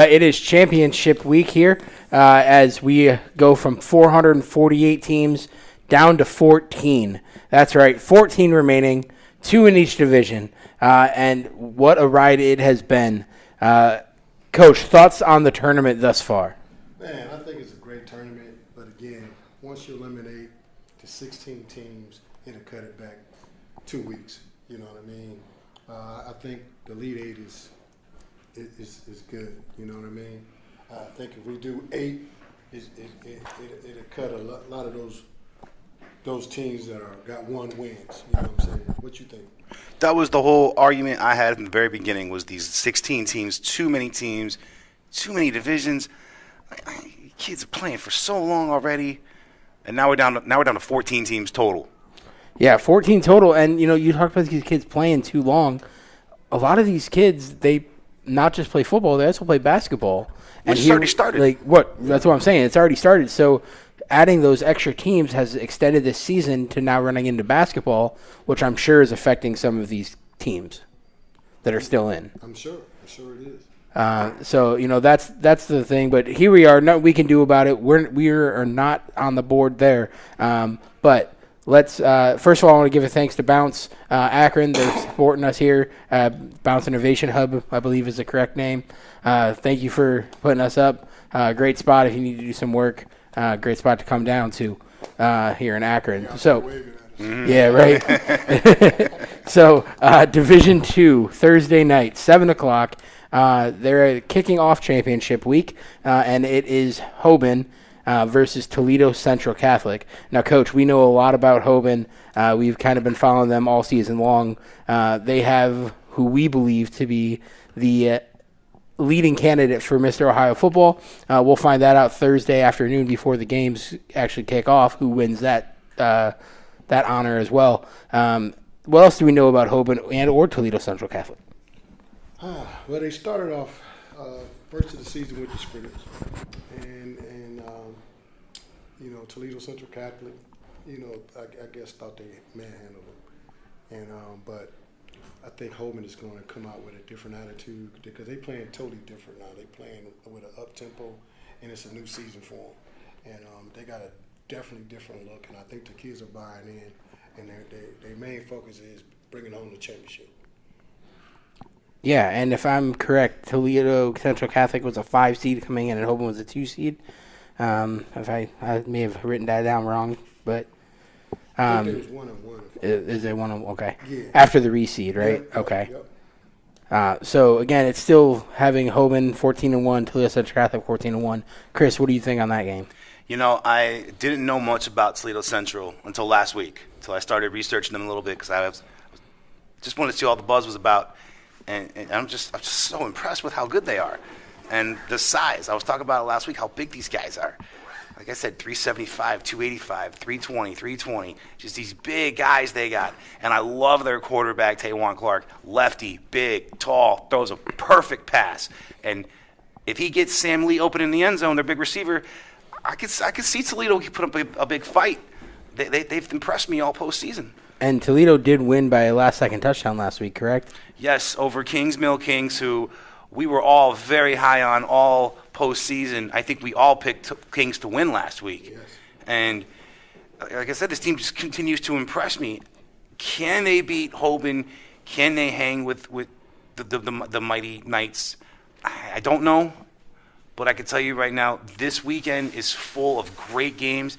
It is championship week here as we go from 448 teams down to 14. That's right, 14 remaining, 2 in each division. And what a ride it has been. Coach, thoughts on the tournament thus far? Man, I think it's a great tournament. But again, once you eliminate the 16 teams, it'll cut it back 2 weeks. You know what I mean? I think the Elite Eight is good. You know what I mean? I think if we do 8, it'll cut a lot of those teams that got 1 wins. You know what I'm saying? What you think? That was the whole argument I had in the very beginning. Was these 16 teams, too many divisions? Kids are playing for so long already, and now we're down to 14 teams total. Yeah, 14 total, and you talk about these kids playing too long. A lot of these kids, they not just play football, they also play basketball. And it's already started. That's what I'm saying. It's already started. So adding those extra teams has extended this season to now running into basketball, which I'm sure is affecting some of these teams that are still in. I'm sure it is. So that's the thing. But here we are. Nothing we can do about it. We are not on the board there. But let's first of all, I want to give a thanks to Bounce Akron. They're supporting us here. Bounce Innovation Hub, I believe, is the correct name. Thank you for putting us up. Great spot if you need to do some work. Great spot to come down to here in Akron. Yeah, right. So Division II, Thursday night, 7 o'clock. They're kicking off championship week, and it is Hoban versus Toledo Central Catholic. Now, Coach, we know a lot about Hoban. We've kind of been following them all season long. They have who we believe to be the leading candidate for Mr. Ohio football. We'll find that out Thursday afternoon before the games actually kick off, who wins that honor as well. What else do we know about Hoban or Toledo Central Catholic? Well, they started off first of the season with the scrimmage, and Toledo Central Catholic, I guess thought they manhandled them, but I think Hoban is going to come out with a different attitude because they're playing totally different now. They're playing with an up tempo, and it's a new season for them, and they got a definitely different look, and I think the kids are buying in, and their main focus is bringing home the championship. Yeah, and if I'm correct, Toledo Central Catholic was a 5 seed coming in, and Hoban was a 2 seed. If I may have written that down wrong, but I think it was 1-1. Is it 1-1? Okay. Yeah. After the reseed, right? Yep, okay. Yep. So again, it's still having Hoban 14-1, Toledo Central Catholic 14-1. Chris, what do you think on that game? I didn't know much about Toledo Central until last week, until I started researching them a little bit because I just wanted to see what all the buzz was about. And I'm just so impressed with how good they are. And the size. I was talking about it last week, how big these guys are. Like I said, 375, 285, 320, 320. Just these big guys they got. And I love their quarterback, Taewon Clark. Lefty, big, tall, throws a perfect pass. And if he gets Sam Lee open in the end zone, their big receiver, I could see Toledo put up a big fight. They've impressed me all postseason. And Toledo did win by a last-second touchdown last week, correct? Yes, over Kings Mill Kings, who we were all very high on all postseason. I think we all picked Kings to win last week. Yes. And like I said, this team just continues to impress me. Can they beat Hoban? Can they hang with the mighty Knights? I don't know. But I can tell you right now, this weekend is full of great games,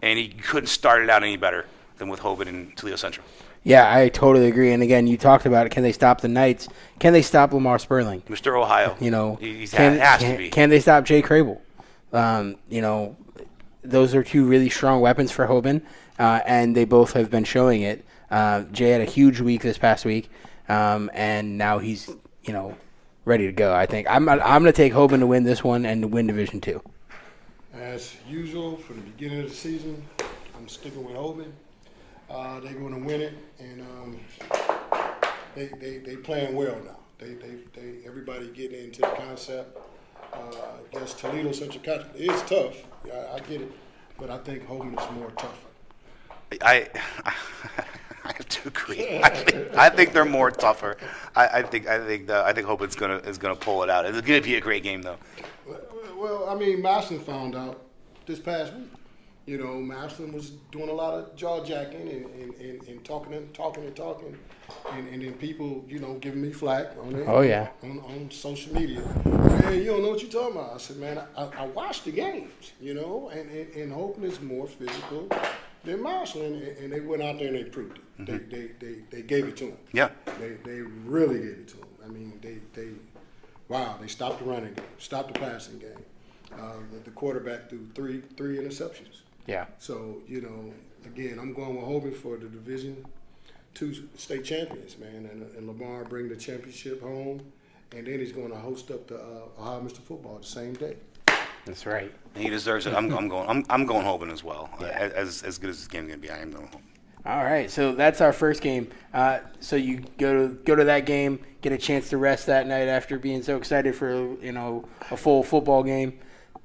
and he couldn't start it out any better than with Hoban and Toledo Central. Yeah, I totally agree. And again, you talked about it. Can they stop the Knights? Can they stop Lamar Sperling? Mr. Ohio. He has to be. Can they stop Jay Crable? Those are 2 really strong weapons for Hoban, and they both have been showing it. Jay had a huge week this past week, and now he's, ready to go. I think I'm going to take Hoban to win this one and to win Division II. As usual, from the beginning of the season, I'm sticking with Hoban. They're going to win it, and they playing well now. They everybody getting into the concept. Against Toledo Central Catholic, it's tough. I get it, but I think Hoban is more tougher. I have agree. I think they're more tougher. I think Hope is gonna pull it out. It's gonna be a great game though. Well, I mean, Massillon found out this past week. You know, Massillon was doing a lot of jaw jacking and talking, and then people, you know, giving me flack on it. Oh, yeah. On social media. Man, you don't know what you're talking about. I said, man, I watched the games, you know, and Hope is more physical than Massillon, and they went out there and they proved it. Mm-hmm. They gave it to them. Yeah. They really gave it to them. I mean, they stopped the running game, stopped the passing game. The quarterback threw three interceptions. Yeah. So, you know, again, I'm going with Hogan for the Division II state champions, man. And Lamar bring the championship home, and then he's going to host up the Ohio Mr. Football the same day. That's right. He deserves it. I'm going Hogan as well. Yeah. As good as this game's gonna be, I am going Hogan. All right, so that's our first game. So you go to that game, get a chance to rest that night after being so excited for a full football game.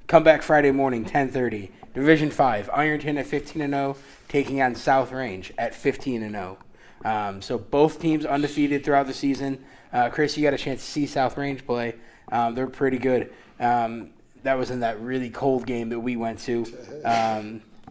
Come back Friday morning, 10:30. Division 5, Ironton at 15-0, taking on South Range at 15-0. So both teams undefeated throughout the season. Chris, you got a chance to see South Range play. They're pretty good. That was in that really cold game that we went to.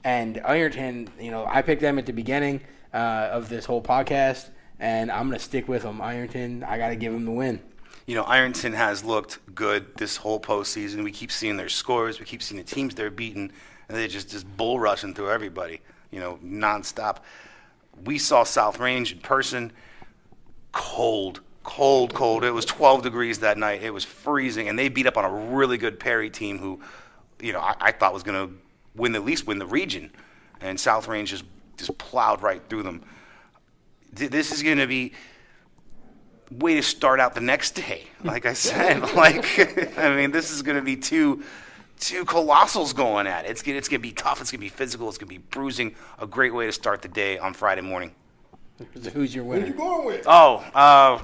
And Ironton, I picked them at the beginning of this whole podcast, and I'm going to stick with them. Ironton, I got to give them the win. Ironton has looked good this whole postseason. We keep seeing their scores. We keep seeing the teams they're beating, and they're just bull rushing through everybody, nonstop. We saw South Range in person. Cold. It was 12 degrees that night. It was freezing, and they beat up on a really good Perry team who, I thought was going to at least win the region, and South Range just plowed right through them. This is going to be way to start out the next day. Like I said, this is going to be two colossals going at it. It's going to be tough. It's going to be physical. It's going to be bruising. A great way to start the day on Friday morning. Who's your winner? Who you going with? Oh, I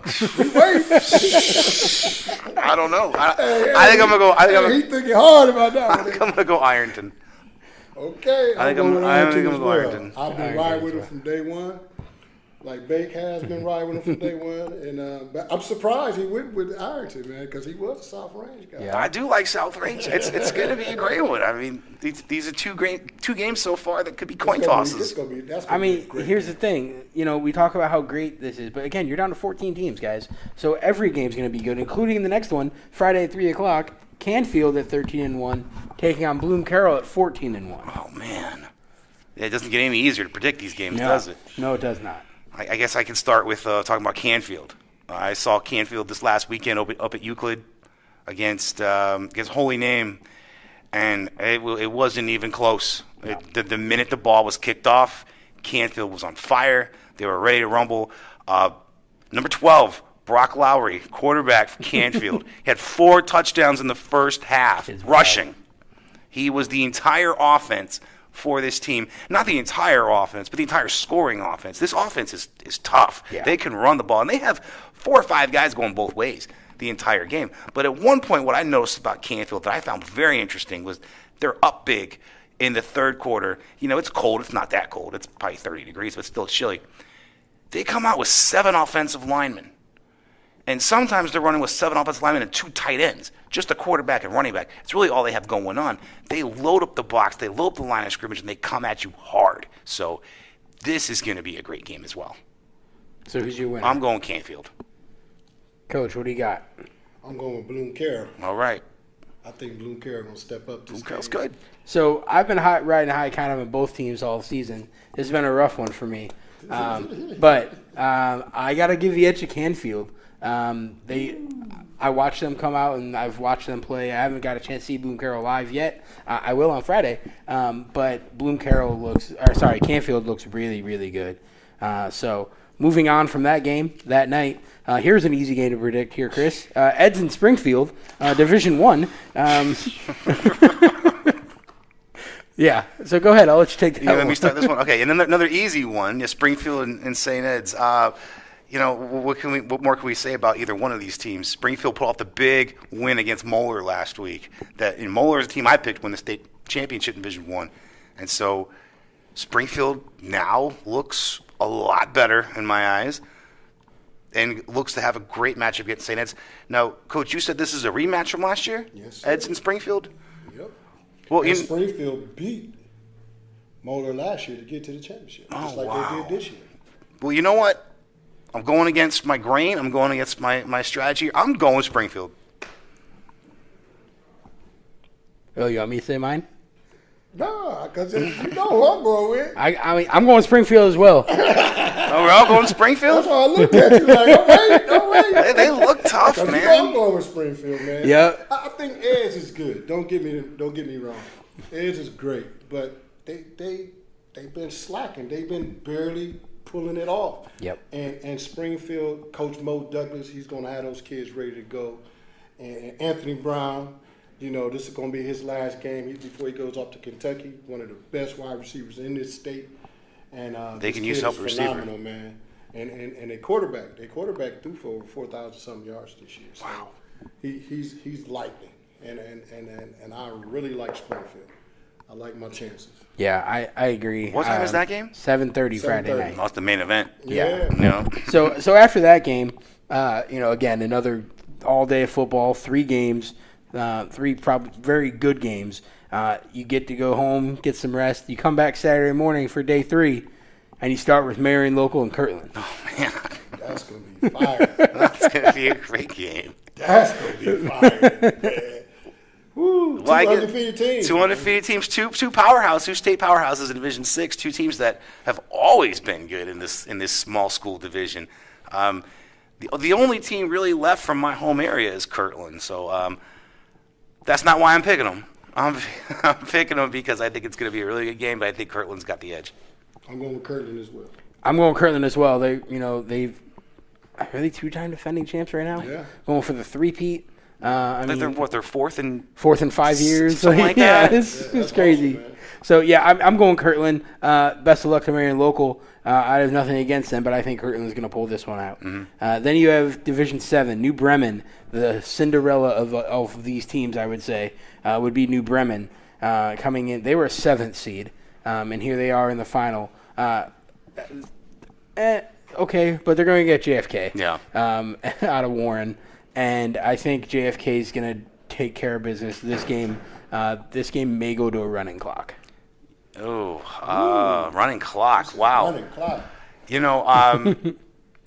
don't know. I think I'm gonna go. He's thinking hard about that. I think I'm gonna go Ironton. Okay, I think I'm gonna go Ironton. I've been riding with him from day one. Like Bake has been riding with him from day one, and I'm surprised he went with Ironton, man, because he was a South Range guy. Yeah, I do like South Range. It's going to be a great one. I mean, these are two games so far that could be coin tosses. Here's the thing. We talk about how great this is, but again, you're down to 14 teams, guys. So every game's going to be good, including the next one, Friday at 3 o'clock. Canfield at 13-1, taking on Bloom Carroll at 14-1. Oh man, it doesn't get any easier to predict these games, does it? No, it does not. I guess I can start with talking about Canfield. I saw Canfield this last weekend up at Euclid against Holy Name, and it wasn't even close. No. The minute the ball was kicked off, Canfield was on fire. They were ready to rumble. Number 12, Brock Lowry, quarterback for Canfield. He had 4 touchdowns in the first half, rushing. He was the entire offense for this team. Not the entire offense, but the entire scoring offense. This offense is tough. Yeah. They can run the ball, and they have 4 or 5 guys going both ways the entire game. But at one point, what I noticed about Canfield that I found very interesting was they're up big in the third quarter. It's cold. It's not that cold. It's probably 30 degrees, but still chilly. They come out with 7 offensive linemen. And sometimes they're running with 7 offensive linemen and 2 tight ends, just a quarterback and running back. It's really all they have going on. They load up the box, they load up the line of scrimmage, and they come at you hard. So this is going to be a great game as well. So who's your winner? I'm going Canfield. Coach, what do you got? I'm going with Bloom Carroll. All right. I think Bloom Carroll going to step up this Bloom game. Carroll's good. So I've been riding high kind of on both teams all season. It's been a rough one for me. But I got to give the edge to Canfield. I watched them come out, and I've watched them play. I haven't got a chance to see Bloom Carroll live yet. I will on Friday. But Canfield looks really, really good. So moving on from that game that night, here's an easy game to predict here, Chris. Edson Springfield, Division 1. Yeah, so go ahead. I'll let you take that one. Let me start this one. Okay, and another easy one, Springfield and St. Ed's. What more can we say about either one of these teams? Springfield put off the big win against Moeller last week. Moeller is a team I picked to win the state championship in Division 1. And so Springfield now looks a lot better in my eyes, and looks to have a great matchup against St. Ed's. Now, Coach, you said this is a rematch from last year? Yes, sir. Ed's in Springfield? Yep. Well, And Springfield beat Moeller last year to get to the championship, just like wow. they did this year. Well, you know what? I'm going against my grain. I'm going against my strategy. I'm going with Springfield. Oh, you want me to say mine? Nah, because you know who I'm going with. I mean, I'm going Springfield as well. Oh, we're all going Springfield? That's why I looked at you like, oh, wait. They look tough, You know man. I'm going with Springfield, man. Yeah. I think Ed's is good. Don't get me wrong. Ed's is great, but they've been slacking. They've been barely pulling it off. Yep. And Springfield, Coach Mo Douglas, he's going to have those kids ready to go. And Anthony Brown, you know, this is going to be his last game before he goes off to Kentucky. One of the best wide receivers in this state. And They this can kid use is help receiver. phenomenal, man. And their quarterback threw for over 4,000 something yards this year. So Wow. He's lightning, and I really like Springfield. I like my chances. Yeah, I agree. What time is that game? 7:30 Friday 7:30. night. That's the main event. Yeah. You know? So after that game, again, another all day of football, 3 games, 3 probably very good games. You get to go home, get some rest. You come back Saturday morning for day 3, and you start with Marion Local and Kirtland. Oh, man. That's gonna be fire. That's going to be a great game. That's gonna be fire. Man. Woo! Two Like it- undefeated teams. 2 undefeated teams, two state powerhouses in Division 6, 2 teams that have always been good in this small school division. The only team really left from my home area is Kirtland, so that's not why I'm picking them. I'm picking them because I think it's going to be a really good game, but I think Kirtland's got the edge. I'm going with Kirtland as well. I'm going Kirtland as well. They're 2-time defending champs right now. Yeah. Going for the three-peat. They're fourth and 4th in 5 years. Something like yeah, that. it's that's crazy. awesome, man. So yeah, I'm going Kirtland. Best of luck to Marion Local. I have nothing against them, but I think Kirtland's going to pull this one out. Mm-hmm. Then you have Division 7, New Bremen, the Cinderella of these teams. I would say would be New Bremen coming in. They were a 7th seed, and here they are in the final. Okay, but they're going to get JFK. Yeah. Out of Warren, and I think JFK is going to take care of business. This game may go to a running clock. Oh, running clock. Wow. Running clock. You know,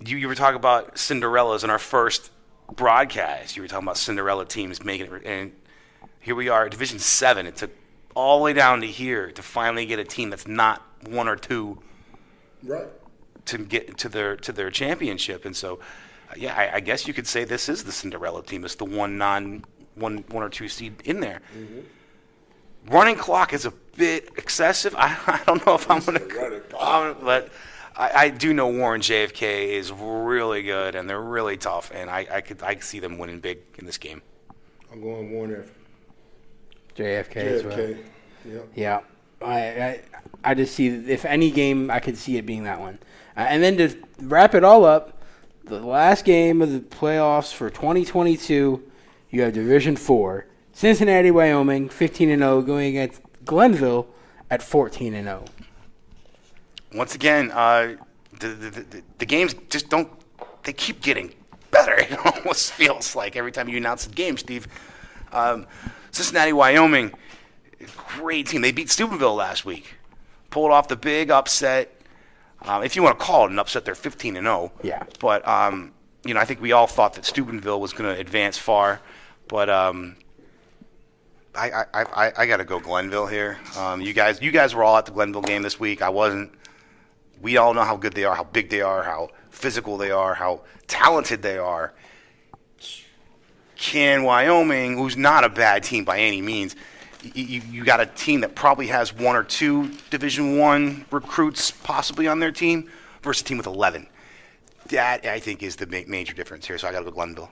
you were talking about Cinderellas in our first broadcast. You were talking about Cinderella teams making it, and here we are, Division 7. It took all the way down to here to finally get a team that's not 1 or 2 Right. to get to their championship. And so, yeah, I guess you could say this is the Cinderella team. It's the one or 2 seed in there. Mm-hmm. Running clock is a bit excessive. I don't know if I'm going to, but I do know Warren JFK is really good and they're really tough, and I could see them winning big in this game. I'm going Warren JFK as well. JFK. Yep. Yeah. I just see, if any game, I could see it being that one. And then to wrap it all up, the last game of the playoffs for 2022, you have Division 4, Cincinnati, Wyoming, 15-0, going against Glenville at 14-0. Once again, the games just don't, they keep getting better. It almost feels like every time you announce a game, Steve. Cincinnati, Wyoming, great team. They beat Steubenville last week. Pulled off the big upset. If you want to call it an upset, they're 15-0. Yeah. But, I think we all thought that Steubenville was going to advance far. But I got to go Glenville here. You guys were all at the Glenville game this week. I wasn't. We all know how good they are, how big they are, how physical they are, how talented they are. Can Wyoming, who's not a bad team by any means, you got a team that probably has 1 or 2 Division I recruits possibly on their team versus a team with 11. That, I think, is the major difference here. So I got to go Glenville.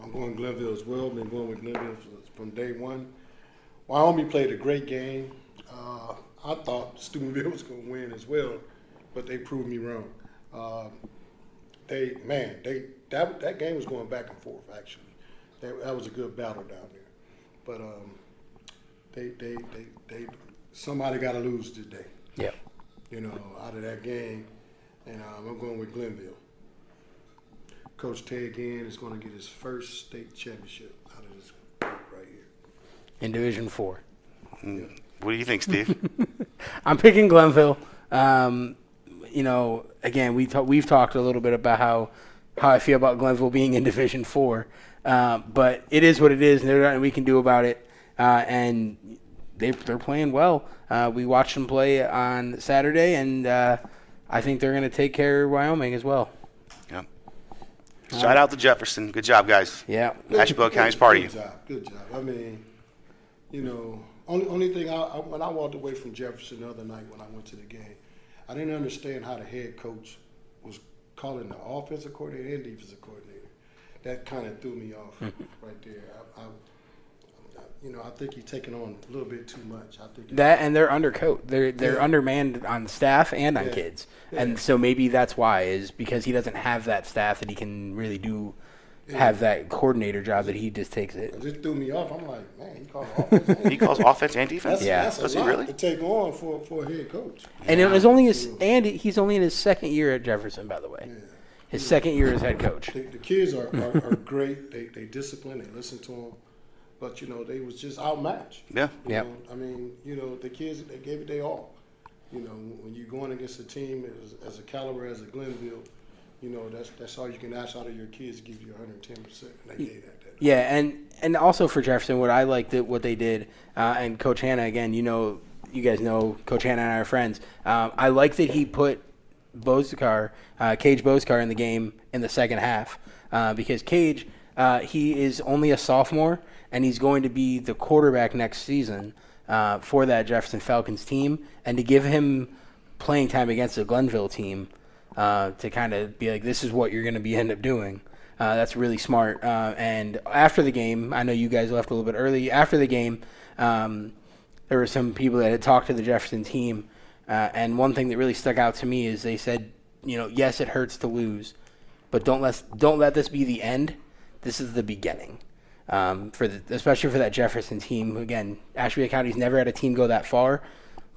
I'm going Glenville as well. Been going with Glenville from day one. Wyoming played a great game. I thought Steubenville was going to win as well, but they proved me wrong. That game was going back and forth. Actually, that was a good battle down there. But they somebody got to lose today. Yeah. Out of that game. and I'm going with Glenville. Coach Tay again is going to get his first state championship out of this group right here. In Division 4. What do you think, Steve? I'm picking Glenville. Again, we've talked a little bit about how I feel about Glenville being in Division 4. But it is what it is, and there's nothing we can do about it. And they're playing well. We watched them play on Saturday, and I think they're going to take care of Wyoming as well. Yeah. Shout out to Jefferson. Good job, guys. Yeah. Asheville County's party. Good job. I mean, only thing when I walked away from Jefferson the other night when I went to the game, I didn't understand how the head coach was calling the offensive coordinator and defensive coordinator. That kind of threw me off right there. I think he's taking on a little bit too much. I think that, and they're undercoat. They're undermanned on staff and on kids, and so maybe that's why is because he doesn't have that staff that he can really have that coordinator job that he just takes it. It just threw me off. I'm like, man, he calls offense. He calls offense and defense. That's Does a he lot really? to take on for a head coach. And it was only he's only in his second year at Jefferson, by the way. Yeah. His second year as head coach. The kids are great. They discipline. They listen to him. But, they was just outmatched. Yeah. Yeah. I mean, the kids, they gave it their all. When you're going against a team as a caliber as a Glenville, that's all you can ask out of your kids to give you 110%. And they gave that. Yeah, and also for Jefferson, what I liked what they did, and Coach Hanna, again, you guys know Coach Hanna and I are friends. I like that he put Cage Boskar in the game in the second half because Cage, he is only a sophomore, and he's going to be the quarterback next season for that Jefferson Falcons team, and to give him playing time against the Glenville team to kind of be like, this is what you're going to end up doing. That's really smart. And after the game, I know you guys left a little bit early. After the game, there were some people that had talked to the Jefferson team, and one thing that really stuck out to me is they said, yes, it hurts to lose, but don't let this be the end. This is the beginning. Especially for that Jefferson team. Again, Asheville County's never had a team go that far.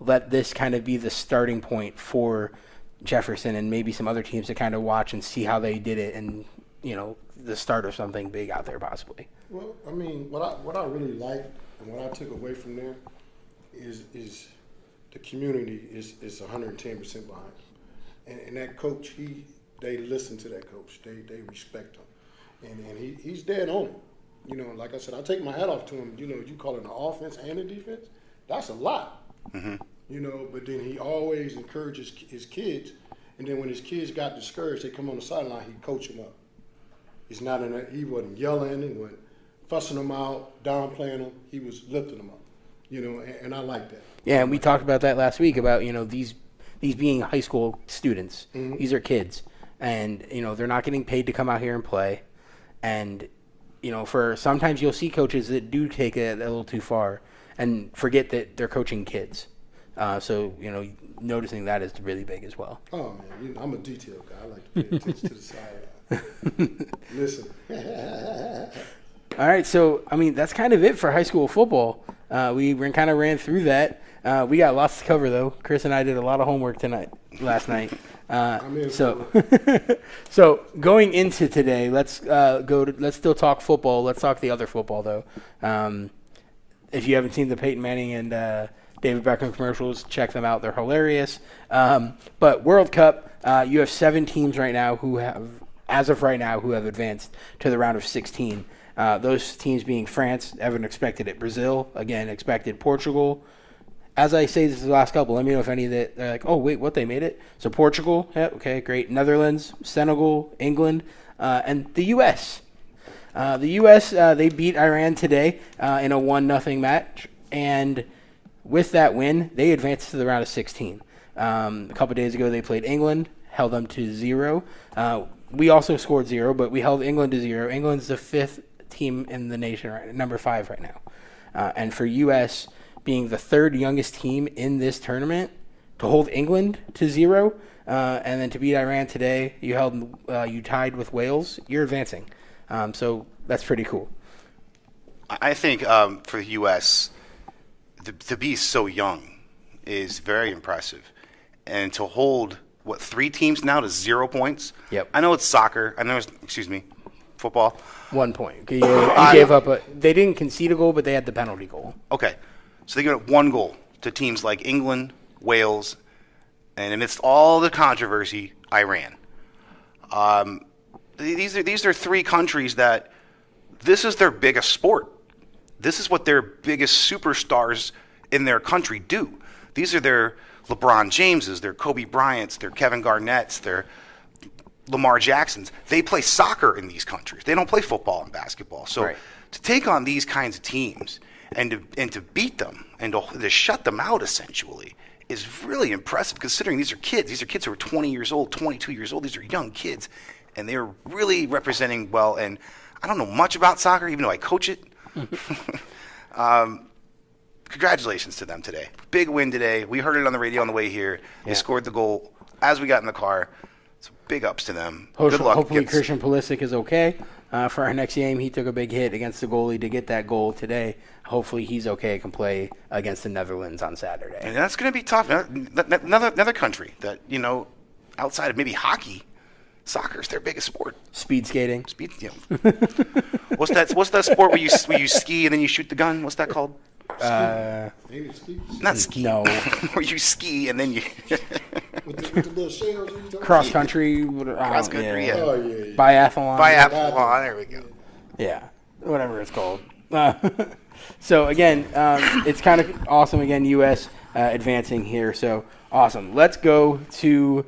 Let this kind of be the starting point for Jefferson and maybe some other teams to kind of watch and see how they did it, and the start of something big out there possibly. Well, I mean, what I really liked and what I took away from there is the community is 110% behind him. And that coach, they listen to that coach. They respect him, and he's dead on it. Like I said, I take my hat off to him. You call it an offense and a defense. That's a lot. Mm-hmm. But then he always encourages his kids. And then when his kids got discouraged, they come on the sideline, he coach them up. He's not he wasn't yelling, he wasn't fussing them out, downplaying them. He was lifting them up. And I like that. Yeah, and we talked about that last week about, these being high school students. Mm-hmm. These are kids. And, they're not getting paid to come out here and play. And for sometimes you'll see coaches that do take it a little too far and forget that they're coaching kids. So, noticing that is really big as well. Oh, man, I'm a detail guy. I like to pay attention to the sideline. Listen. All right, so, that's kind of it for high school football. We kind of ran through that. We got lots to cover, though. Chris and I did a lot of homework last night. So going into today, let's still talk football. Let's talk the other football, though. If you haven't seen the Peyton Manning and David Beckham commercials, check them out. They're hilarious. But World Cup, you have 7 teams right now who have advanced to the round of 16. Those teams being France, everyone expected it. Brazil, again, expected Portugal. As I say, this is the last couple. Let me know if any of that, they're like, oh, wait, what, they made it? So Portugal, yeah, okay, great. Netherlands, Senegal, England, and the U.S. The U.S., they beat Iran today in a 1-0 match. And with that win, they advanced to the round of 16. A couple days ago, they played England, held them to 0. We also scored 0, but we held England to 0. England's the 5th team in the nation, number 5 right now. And for U.S., being the 3rd youngest team in this tournament, to hold England to 0, and then to beat Iran today, you tied with Wales, you're advancing. So that's pretty cool. I think for the U.S., to be so young is very impressive. And to hold 3 teams now to 0 points. Yep. I know it's soccer. I know it's football. 1 point. You gave up they didn't concede a goal, but they had the penalty goal. Okay, so they gave up 1 goal to teams like England, Wales, and amidst all the controversy, Iran. These are 3 countries that this is their biggest sport. This is what their biggest superstars in their country do. These are their LeBron Jameses, their Kobe Bryants, their Kevin Garnett's, their Lamar Jacksons. They play soccer in these countries. They don't play football and basketball. So to take on these kinds of teams and to beat them and to shut them out essentially is really impressive, considering these are kids. These are kids who are 20 years old, 22 years old. These are young kids, and they're really representing well. And I don't know much about soccer, even though I coach it. Congratulations to them today. Big win today. We heard it on the radio on the way here. They scored the goal as we got in the car. So big ups to them. Good luck. Hopefully Christian Pulisic is okay for our next game. He took a big hit against the goalie to get that goal today. Hopefully he's okay, can play against the Netherlands on Saturday. And that's going to be tough. Another country that, outside of maybe hockey, soccer is their biggest sport. Speed skating. What's that sport where you ski and then you shoot the gun? What's that called? Not ski. No. Where you ski and then you with the little shells. Cross country. Cross country. Yeah. Oh, yeah. Biathlon. Biathlon. There we go. Yeah. Whatever it's called. So again, it's kind of awesome. Again, U.S. Advancing here. So awesome. Let's go to.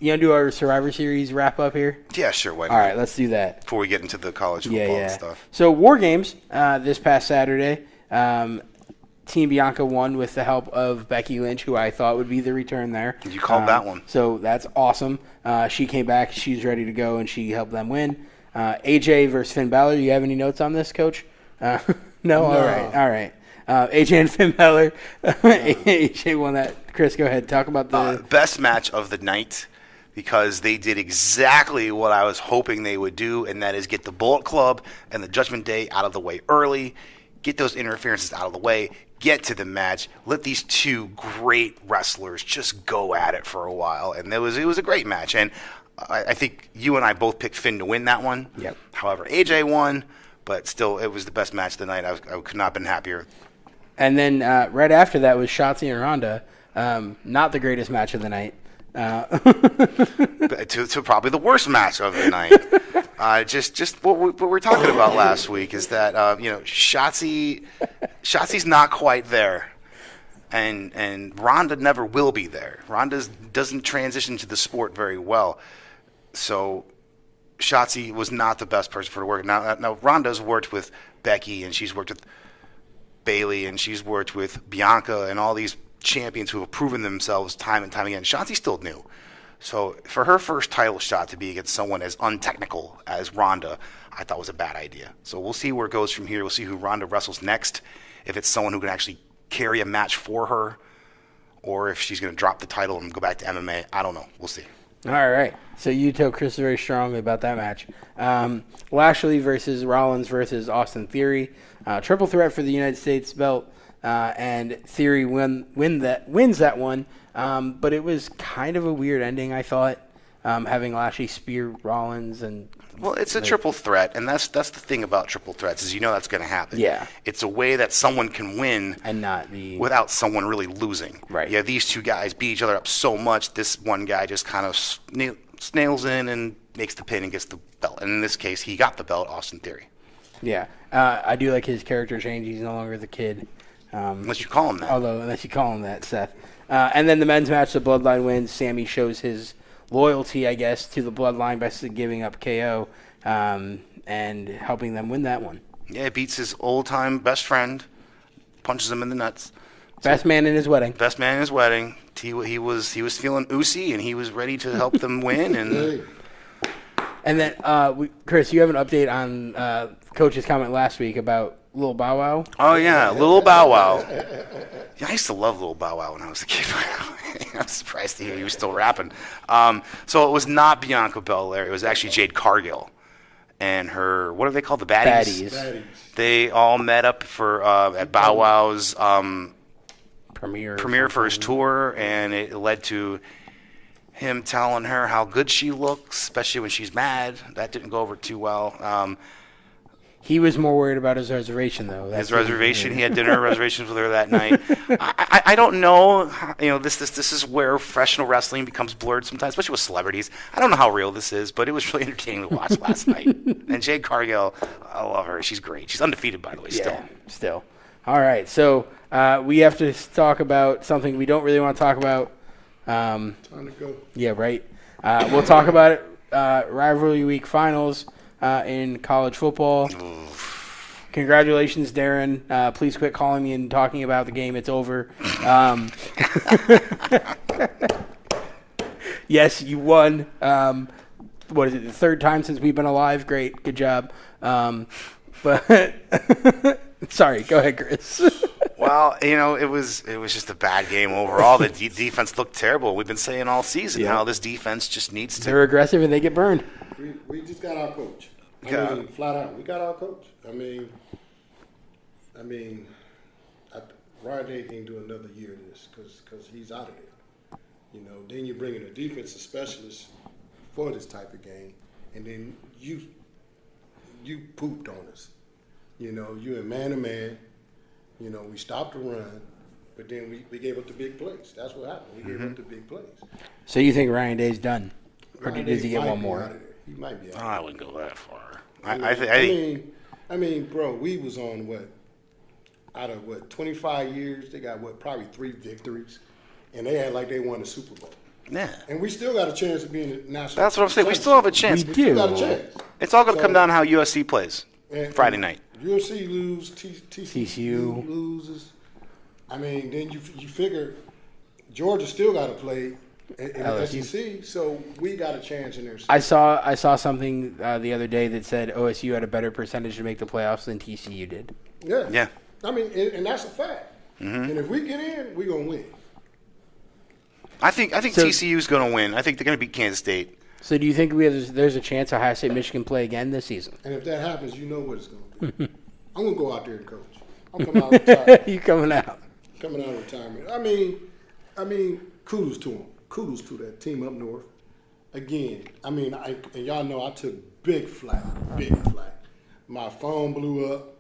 You want to do our Survivor Series wrap up here? Yeah, sure. Why not? All right, let's do that. Before we get into the college football and stuff. So War Games this past Saturday, Team Bianca won with the help of Becky Lynch, who I thought would be the return there. You called that one. So that's awesome. She came back. She's ready to go, and she helped them win. AJ versus Finn Balor. Do you have any notes on this, Coach? No? All right. AJ and Finn Balor. AJ won that. Chris, go ahead. Talk about the best match of the night, because they did exactly what I was hoping they would do, and that is get the Bullet Club and the Judgment Day out of the way early, get those interferences out of the way, get to the match, let these 2 great wrestlers just go at it for a while, and it was a great match. And I think you and I both picked Finn to win that one. Yep. However, AJ won, but still, it was the best match of the night. I could not have been happier. And then right after that was Shotzi and Ronda. Not the greatest match of the night. To probably the worst match of the night. Just what we were talking about last week is that Shotzi's not quite there, and Ronda never will be there. Ronda doesn't transition to the sport very well, so Shotzi was not the best person for her to work. Now Ronda's worked with Becky, and she's worked with Bayley, and she's worked with Bianca, and all these champions who have proven themselves time and time again. Shotzi's still new. So for her first title shot to be against someone as untechnical as Ronda, I thought was a bad idea. So we'll see where it goes from here. We'll see who Ronda wrestles next, if it's someone who can actually carry a match for her, or if she's going to drop the title and go back to MMA. I don't know. We'll see. All right. So you told Chris very strongly about that match. Lashley versus Rollins versus Austin Theory. Triple threat for the United States belt. And Theory wins that one. But it was kind of a weird ending, I thought, having Lashley spear Rollins and. Well, it's a triple threat, and that's the thing about triple threats is that's going to happen. Yeah. It's a way that someone can win and not be without someone really losing. Right. Yeah, these 2 guys beat each other up so much, this one guy just kind of snails in and makes the pin and gets the belt. And in this case, he got the belt, Austin Theory. Yeah. I do like his character change. He's no longer the kid. Unless you call him that. Unless you call him that, Seth. And then the men's match, the Bloodline wins. Sammy shows his loyalty, I guess, to the Bloodline by giving up KO and helping them win that one. Yeah, he beats his old-time best friend, punches him in the nuts. Best man in his wedding. Best man in his wedding. He was feeling oozy, and he was ready to help them win. And then, Chris, you have an update on Coach's comment last week about Lil Bow Wow? Oh, yeah, Lil Bow Wow. Yeah, I used to love Lil Bow Wow when I was a kid. I'm surprised to hear he was still rapping. So it was not Bianca Belair. It was actually Jade Cargill and her, what are they called, the baddies? Baddies. They all met up for at Bow Wow's premiere for his tour, and it led to him telling her how good she looks, especially when she's mad. That didn't go over too well. He was more worried about his reservation, though. His reservation. He had dinner reservations with her that night. I don't know. This is where professional wrestling becomes blurred sometimes, especially with celebrities. I don't know how real this is, but it was really entertaining to watch last night. And Jade Cargill, I love her. She's great. She's undefeated, by the way, still. Yeah, still. All right, so we have to talk about something we don't really want to talk about. Time to go. Yeah, right. We'll talk about it. Rivalry week finals in college football. Congratulations, Darren. Please quit calling me and talking about the game. It's over. Yes, you won. What is it, the third time since we've been alive? Great. Good job. But sorry, go ahead, Chris. Well, it was just a bad game overall. The defense looked terrible. We've been saying all season how this defense just needs to. They're aggressive and they get burned. We just got our coach. Yeah. I mean, flat out, we got our coach. Ryan Day can do another year of this because he's out of there. Then you bring in a defensive specialist for this type of game, and then you pooped on us. You in man-to-man. We stopped the run, but then we gave up the big plays. That's what happened. We gave up the big plays. So you think Ryan Day's done? Or does he get one Be more? out of there. He might be out. I wouldn't go that far. I mean, bro, we was on out of 25 years, they got probably 3 victories, and they had like they won the Super Bowl. Yeah. And we still got a chance of being a national. That's what I'm saying. We still have a chance. We Still do. got a chance. It's all going to come down to how USC plays Friday night. USC lose, TCU TCU loses. Then you figure Georgia still got to play in the LSU. SEC, so we got a chance in there. I saw something the other day that said OSU had a better percentage to make the playoffs than TCU did. Yeah. Yeah. And that's a fact. And if we get in, we're going to win. I think TCU's going to win. I think they're going to beat Kansas State. So do you think there's a chance Ohio State Michigan play again this season? And if that happens, you know what it's going to be. I'm going to go out there and coach. I'm coming out of retirement. You coming out? Coming out of retirement. Kudos to them. Kudos to that team up north. Again, and y'all know I took big flack. My phone blew up.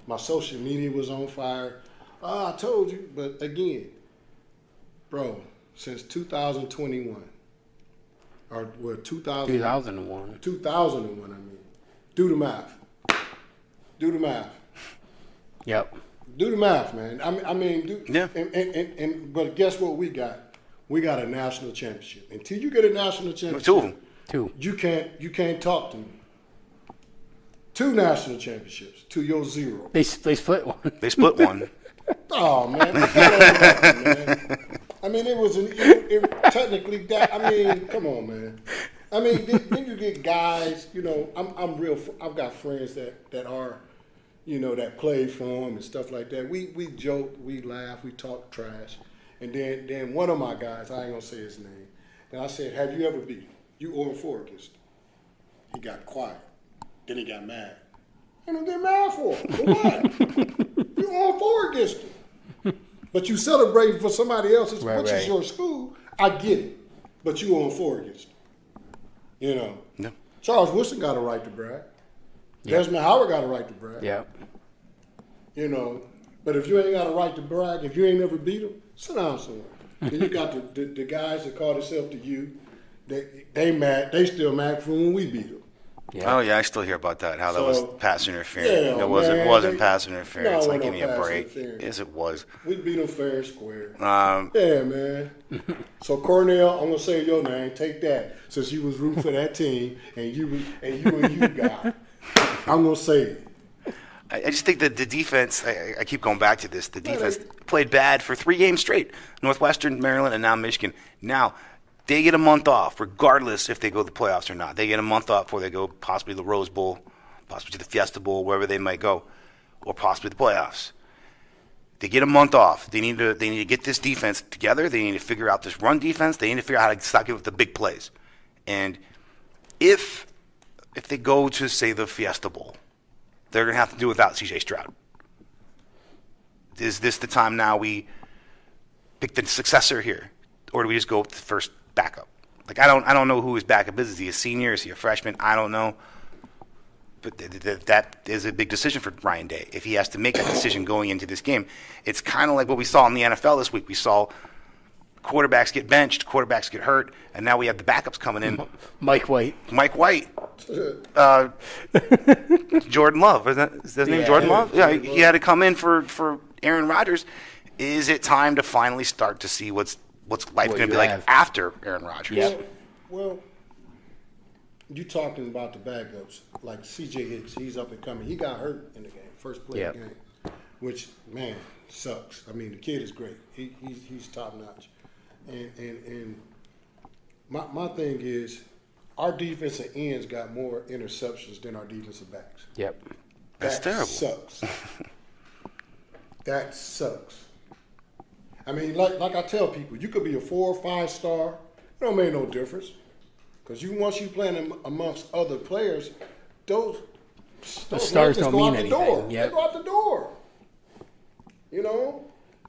My social media was on fire. I told you, but again, bro, since 2021, or 2001. 2001, do the math. Yep. Do the math, man. Yeah. But guess what we got? We got a national championship. Until you get a national championship, 2 of them. 2. you can't talk to me. 2 national championships to your 0. They split one. They split one. Oh man, man. It was technically that. Come on, man. Then you get guys. I'm real. I've got friends that are, that play for them and stuff like that. We joke, we laugh, we talk trash, and then one of my guys, I ain't gonna say his name. Then I said, "Have you ever beat him? You 0-4 against him?" He got quiet. Then he got mad. I don't get mad for what? You 0-4 against him. But you celebrating for somebody else's, which is your school. I get it. But you 0-4 against him. Yeah. Charles Woodson got a right to brag. Yeah. Desmond Howard got a right to brag. Yeah. But if you ain't got a right to brag, if you ain't never beat them, sit down somewhere. Then you got the guys that call themselves to you. They mad. They still mad from when we beat them. Yeah. Oh yeah, I still hear about that. How that was pass interference. Yeah, it wasn't pass interference. No, Like, give no me a pass break. interference. Yes, it was. We beat them fair and square. Yeah, man. So Cornell, I'm gonna say your name. Take that, since you was rooting for that team, and you got. I'm gonna say it. I just think that the defense. I keep going back to this. The defense played bad for 3 games straight. Northwestern, Maryland, and now Michigan. Now they get a month off, regardless if they go to the playoffs or not. They get a month off before they go possibly to the Rose Bowl, possibly to the Fiesta Bowl, wherever they might go, or possibly the playoffs. They get a month off. They need to get this defense together. They need to figure out this run defense. They need to figure out how to stop giving up the big plays. And if they go to, say, the Fiesta Bowl, they're going to have to do without C.J. Stroud. Is this the time now we pick the successor here or do we just go with the first backup? Like I don't know who his backup is. Is he a senior? Is he a freshman? I don't know. But that is a big decision for Ryan Day. If he has to make that decision going into this game, it's kind of like what we saw in the NFL this week. We saw quarterbacks get benched, quarterbacks get hurt, and now we have the backups coming in. Mike White. Jordan Love. Is his name Jordan Love? Yeah, he had to come in for Aaron Rodgers. Is it time to finally start to see what's life going to be like after Aaron Rodgers? Yeah. Well, you talking about the backups, like C.J. Hicks, he's up and coming. He got hurt in the game, first play of the game, which, man, sucks. I mean, the kid is great. He's top notch. And my thing is, our defensive ends got more interceptions than our defensive backs. Yep. That's terrible. Sucks. That sucks. I mean, like I tell people, you could be a 4 or 5 star. It don't make no difference. Because once you playing amongst other players, those stars don't mean anything. They go out the door. You know?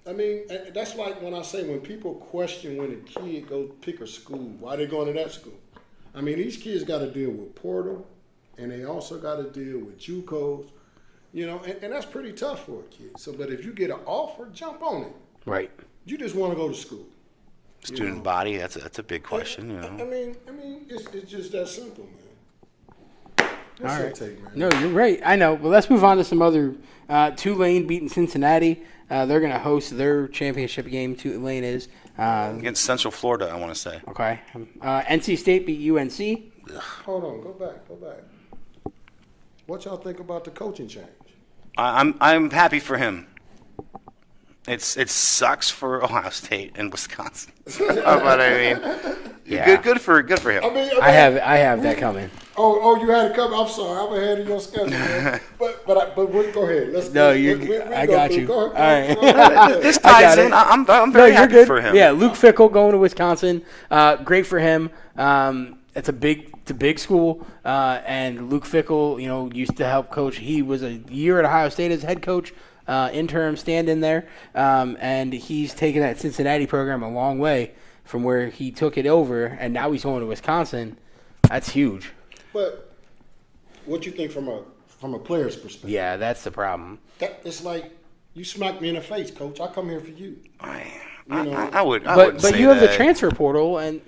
I mean, that's like when I say when people question when a kid go pick a school, why they going to that school? I mean, these kids got to deal with portal, and they also got to deal with JUCOs, you know, and that's pretty tough for a kid. So, but if you get an offer, jump on it. Right. You just want to go to school. Student body, that's a big question, you know. I mean, it's just that simple, man. What's your take, man? No, you're right. I know. Well, let's move on to some other. Tulane beating Cincinnati. They're going to host their championship game. Tulane is against Central Florida, I want to say. Okay. NC State beat UNC. Hold on, go back. What y'all think about the coaching change? I'm happy for him. It sucks for Ohio State and Wisconsin. But I mean, yeah. good for him. I have that coming. Oh, you had it coming. I'm sorry, I'm ahead of your schedule, man. but go ahead. I got you. Go All right. This ties in. I'm very happy for him. Yeah, Luke Fickell going to Wisconsin. Great for him. It's a big school, and Luke Fickell, used to help coach. He was a year at Ohio State as head coach. Interim stand-in there, and he's taken that Cincinnati program a long way from where he took it over, and now he's going to Wisconsin. That's huge. But what you think from a player's perspective? Yeah, that's the problem. It's like you smacked me in the face, coach. I come here for you. I would. But you have the transfer portal, and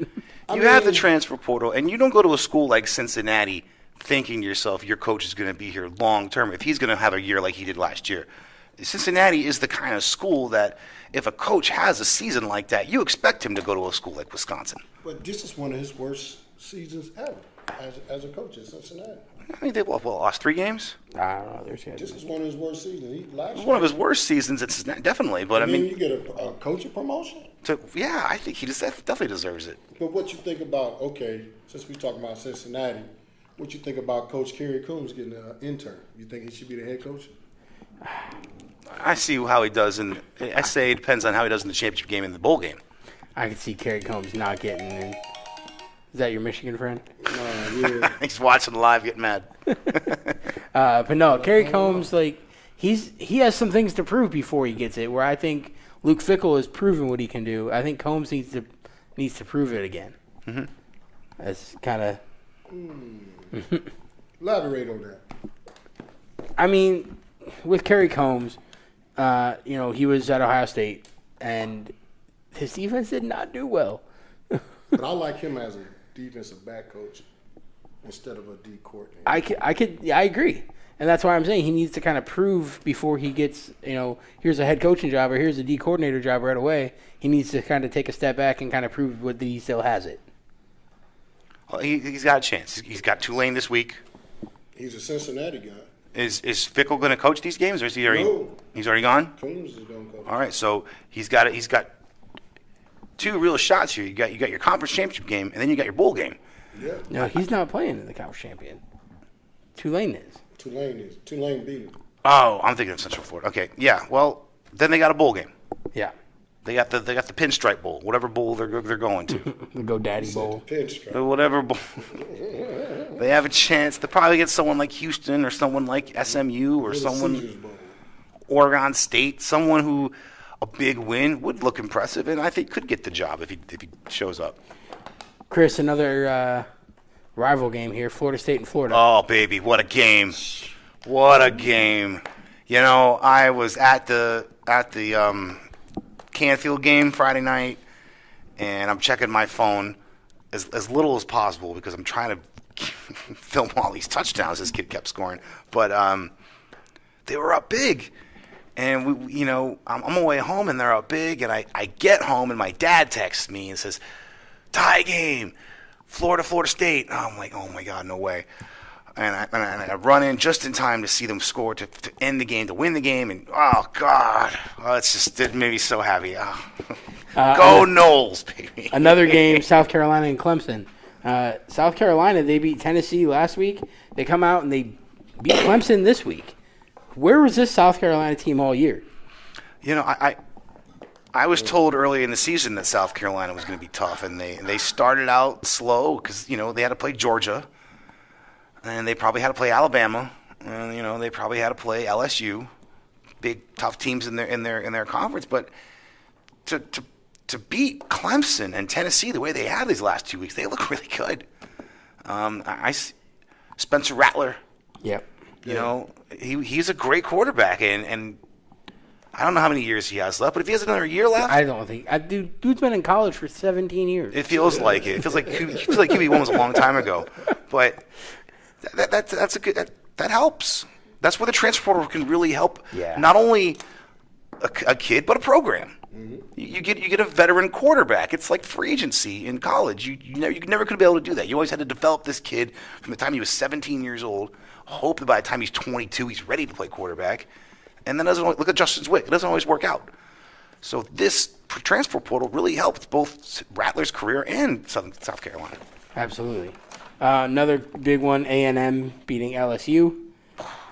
you have the transfer portal, and you don't go to a school like Cincinnati thinking to yourself your coach is going to be here long term. If he's going to have a year like he did last year. Cincinnati is the kind of school that if a coach has a season like that, you expect him to go to a school like Wisconsin. But this is one of his worst seasons ever as a coach at Cincinnati. I mean, they lost 3 games. I don't know. This is one of his worst seasons. One of his worst seasons at Cincinnati, definitely. But I mean, you get a coaching promotion. I think he definitely deserves it. But what you think about? Okay, since we talking about Cincinnati, what you think about Coach Kerry Coombs getting an intern? You think he should be the head coach? I see how he does, and I say it depends on how he does in the championship game and the bowl game. I could see Kerry Combs not getting in. Is that your Michigan friend? Yeah. He's watching live, getting mad. But no, Kerry Combs, he has some things to prove before he gets it. Where I think Luke Fickell has proven what he can do. I think Combs needs to prove it again. Mm-hmm. That's kind of. Elaborate on that. I mean, with Kerry Combs, he was at Ohio State, and his defense did not do well. But I like him as a defensive back coach instead of a D coordinator. I agree. And that's why I'm saying he needs to kind of prove before he gets, here's a head coaching job or here's a D coordinator job right away. He needs to kind of take a step back and kind of prove that he still has it. Well, he's got a chance. He's got Tulane this week. He's a Cincinnati guy. Is Fickell going to coach these games, or is he already? No. He's already gone. Coombs is going to coach. All right, so he's got 2 real shots here. You got your conference championship game, and then you got your bowl game. Yeah. No, he's not playing in the conference champion. Tulane is. Tulane beat him. Oh, I'm thinking of Central Florida. Okay, yeah. Well, then they got a bowl game. Yeah. They got the Pinstripe Bowl, whatever bowl they're going to. The GoDaddy Bowl. Pinstripe. Whatever bowl. They have a chance to probably get someone like Houston or someone like SMU or someone Oregon State, someone who a big win would look impressive, and I think could get the job if he shows up. Chris, another rival game here, Florida State and Florida. Oh, baby, what a game. What a game. You know, I was at the Canfield game Friday night, and I'm checking my phone as little as possible because I'm trying to film all these touchdowns this kid kept scoring. But they were up big. And, I'm on my way home, and they're up big, and I get home, and my dad texts me and says, tie game, Florida State. And I'm like, oh, my God, no way. And I run in just in time to see them score to end the game, to win the game. And, oh, God. Oh, it made me so happy. Oh. Go Noles, baby. Another game, South Carolina and Clemson. South Carolina, they beat Tennessee last week. They come out and they beat Clemson this week. Where was this South Carolina team all year? I was told early in the season that South Carolina was going to be tough, and they started out slow because, they had to play Georgia. And they probably had to play Alabama, and they probably had to play LSU, big tough teams in their conference. But to beat Clemson and Tennessee the way they have these last 2 weeks, they look really good. Spencer Rattler, yep, he's a great quarterback, and I don't know how many years he has left, but if he has another year left, I don't think dude's been in college for 17 years. It feels like it. It feels like QB1 was a long time ago, but. That's a good. That helps. That's where the transfer portal can really help. Yeah. Not only a kid, but a program. Mm-hmm. You get a veteran quarterback. It's like free agency in college. You never could be able to do that. You always had to develop this kid from the time he was 17 years old. Hope that by the time he's 22, he's ready to play quarterback. And then look at Justin Zwick. It doesn't always work out. So this transfer portal really helped both Rattler's career and South Carolina. Absolutely. Another big one, A&M beating LSU.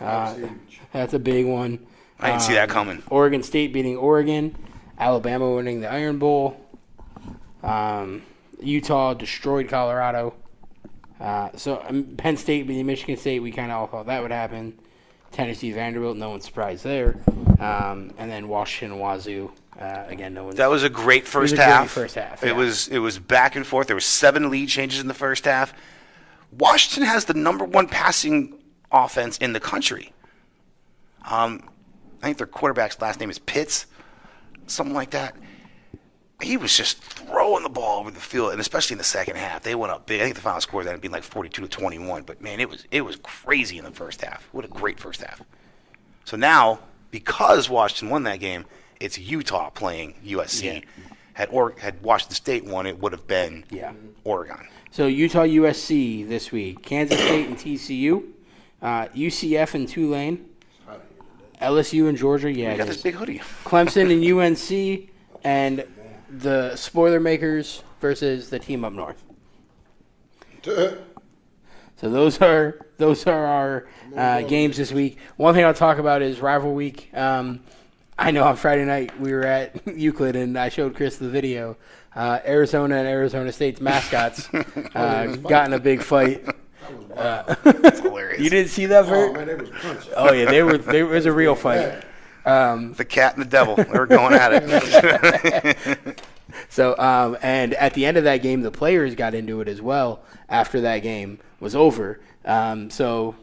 That's a big one. I didn't see that coming. Oregon State beating Oregon. Alabama winning the Iron Bowl. Utah destroyed Colorado. Penn State beating Michigan State, we kind of all thought that would happen. Tennessee, Vanderbilt, no one's surprised there. And then Washington, Wazoo. Again, no one's. That was a great first half. It was back and forth. There were 7 lead changes in the first half. Washington has the number 1 passing offense in the country. I think their quarterback's last name is Pitts, something like that. He was just throwing the ball over the field, and especially in the second half, they went up big. I think the final score ended up being like 42-21. But man, it was crazy in the first half. What a great first half! So now, because Washington won that game, it's Utah playing USC. Yeah. Had Washington State won, it would have been Oregon. So Utah, USC this week. Kansas State and TCU. UCF and Tulane. LSU and Georgia. Yeah, you got this big hoodie. Clemson and UNC, and the spoiler makers versus the team up north. So those are our games this week. One thing I'll talk about is rival week. I know on Friday night we were at Euclid and I showed Chris the video. Arizona and Arizona State's mascots got in a big fight. That's hilarious. You didn't see that, Bert? Oh, man, they was punching. Oh yeah, there was a real fight. The cat and the devil, they were going at it. So, and at the end of that game, the players got into it as well after that game was over. So,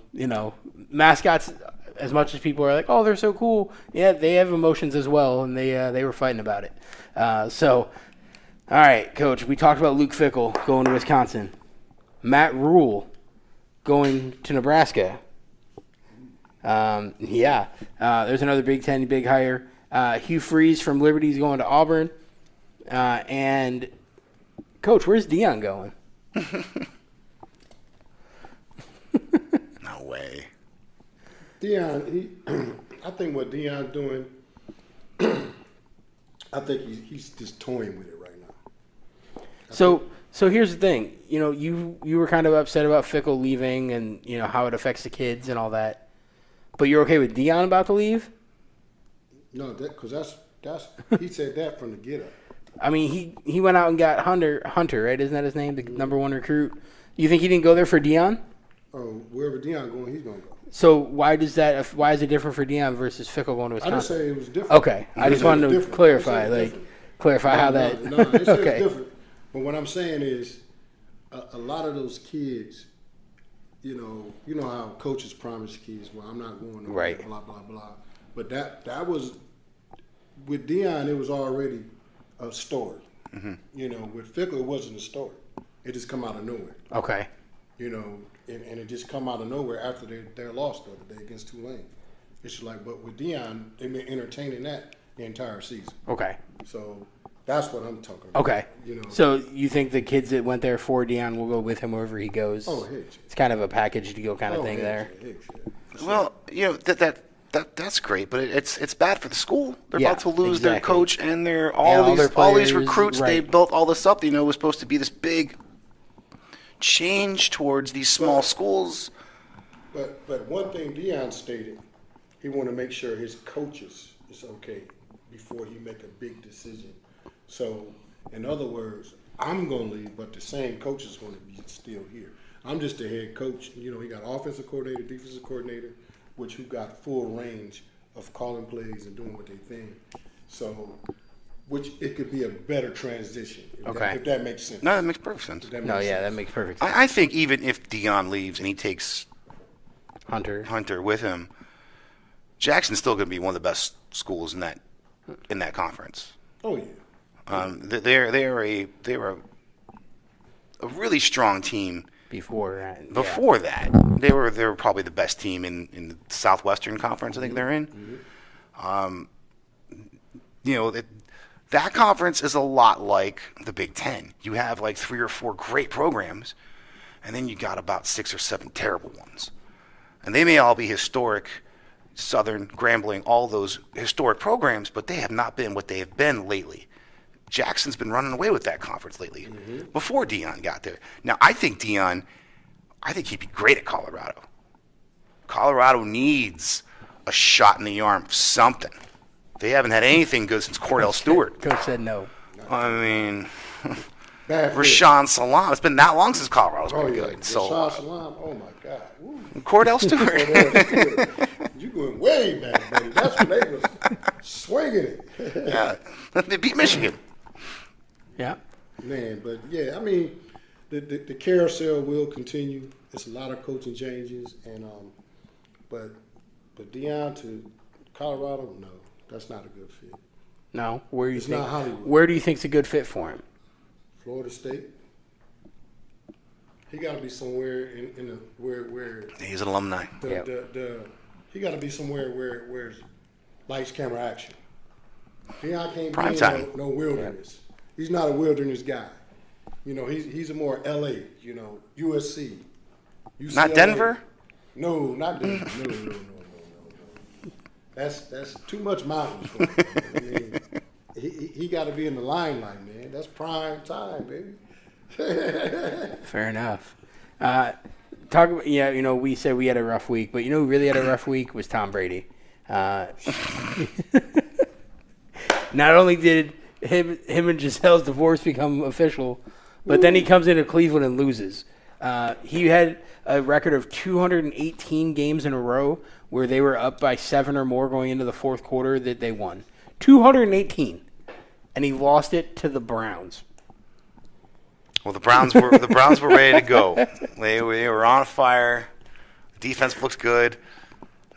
mascots, as much as people are like, oh, they're so cool, yeah, they have emotions as well, and they were fighting about it. So, all right, Coach, we talked about Luke Fickell going to Wisconsin. Matt Rule going to Nebraska. There's another Big Ten big hire. Hugh Freeze from Liberty's going to Auburn. And, Coach, where's Deion going? No way. Deion, I think what Deion's doing, I think he's just toying with it right now. So here's the thing. You were kind of upset about Fickell leaving and, how it affects the kids and all that. But you're okay with Deion about to leave? No, because that's he said that from the get-up. I mean, he went out and got Hunter, right? Isn't that his name, the number 1 recruit? You think he didn't go there for Deion? Oh, wherever Deion going, he's going to go. So why is it different for Deion versus Fickle going to I didn't Wisconsin? say it was different. Okay, I just wanted to clarify, how that. No, I didn't say Okay. it's different. But what I'm saying is, a lot of those kids, you know how coaches promise kids, well, I'm not going to Right. blah blah blah. But that was with Deion. It was already a story. Mm-hmm. You know, with Fickle, it wasn't a story. It just come out of nowhere. Okay. You know, and it just come out of nowhere after their loss the other day against Tulane. It's like, but with Deion, they've been entertaining that the entire season. Okay. So that's what I'm talking about. Okay. You know. So you think the kids that went there for Deion will go with him wherever he goes? Oh, heck. It's kind of a package deal kind of thing there. Well, that's great, but it's bad for the school. They're Yeah, about to lose their exactly. coach and all their all these players, recruits. right. They built all this up. Was supposed to be this big change towards these small schools. But one thing Deion stated, he want to make sure his coaches is okay before he make a big decision. So, in other words, I'm going to leave, but the same coach is going to be still here. I'm just the head coach. You know, he got offensive coordinator, defensive coordinator, who got full range of calling plays and doing what they think. So, which it could be a better transition, if that makes sense. No, that makes perfect sense. That makes perfect sense. I think even if Deion leaves and he takes Hunter with him, Jackson's still going to be one of the best schools in that conference. Oh yeah. They were a really strong team. Before that, they were probably the best team in the Southwestern Conference. I think they're in. Mm-hmm. That conference is a lot like the Big Ten. You have like 3 or 4 great programs, and then you got about 6 or 7 terrible ones. And they may all be historic, Southern, Grambling, all those historic programs, but they have not been what they have been lately. Jackson's been running away with that conference lately, before Deion got there. Now, I think he'd be great at Colorado. Colorado needs a shot in the arm, something. They haven't had anything good since Cordell Stewart. Coach said no. I mean, Rashawn Salam. It's been that long since Colorado's been good. So, Rashawn Salam, oh my God. Woo. Cordell Stewart. You going way back, buddy. That's when they was swinging it. Yeah, they beat Michigan. Yeah. Man, but yeah, I mean, the carousel will continue. It's a lot of coaching changes, and but Deion to Colorado, no, that's not a good fit. No, where do you It's think? not Hollywood. Where do you think's a good fit for him? Florida State. He got to be somewhere in the where He's an alumni. he got to be somewhere where it's lights, camera, action. Deion can't Prime be time. in no wilderness. He's not a wilderness guy. You know, he's a more LA. You know, USC. UCLA. Not Denver? No, not Denver. No. That's too much mountains for him. I mean, he got to be in the limelight, man. That's prime time, baby. Fair enough. Talk about, we said we had a rough week, but who really had a rough week was Tom Brady. Not only did him and Gisele's divorce become official, but then he comes into Cleveland and loses. He had a record of 218 games in a row where they were up by 7 or more going into the fourth quarter that they won. 218. And he lost it to the Browns. Well, the Browns were ready to go. They were on fire. Defense looks good.